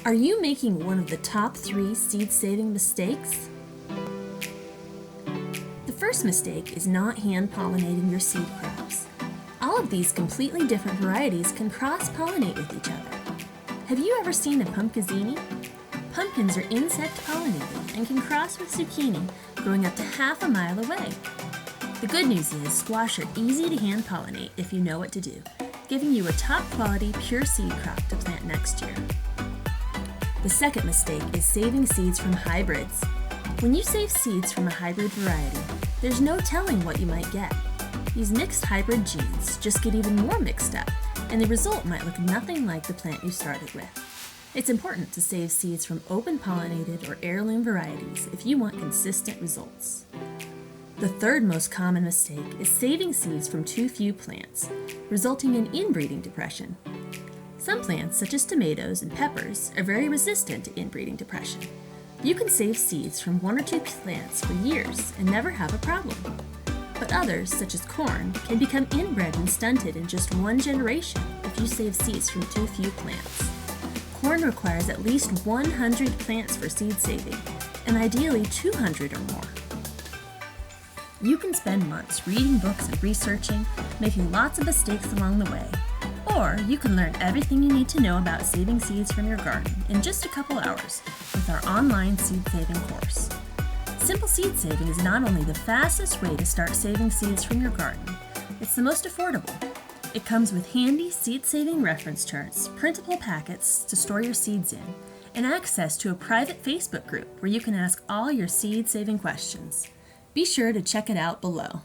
Are you making one of the top 3 seed-saving mistakes? The first mistake is not hand-pollinating your seed crops. All of these completely different varieties can cross-pollinate with each other. Have you ever seen a pumpkazini? Pumpkins are insect-pollinated and can cross with zucchini, growing up to half a mile away. The good news is squash are easy to hand-pollinate if you know what to do, giving you a top-quality, pure seed crop to plant next year. The second mistake is saving seeds from hybrids. When you save seeds from a hybrid variety, there's no telling what you might get. These mixed hybrid genes just get even more mixed up, and the result might look nothing like the plant you started with. It's important to save seeds from open-pollinated or heirloom varieties if you want consistent results. The third most common mistake is saving seeds from too few plants, resulting in inbreeding depression. Some plants, such as tomatoes and peppers, are very resistant to inbreeding depression. You can save seeds from 1 or 2 plants for years and never have a problem. But others, such as corn, can become inbred and stunted in just 1 generation if you save seeds from too few plants. Corn requires at least 100 plants for seed saving, and ideally 200 or more. You can spend months reading books and researching, making lots of mistakes along the way, or you can learn everything you need to know about saving seeds from your garden in just a couple hours with our online seed saving course. Simple seed saving is not only the fastest way to start saving seeds from your garden, it's the most affordable. It comes with handy seed saving reference charts, printable packets to store your seeds in, and access to a private Facebook group where you can ask all your seed saving questions. Be sure to check it out below.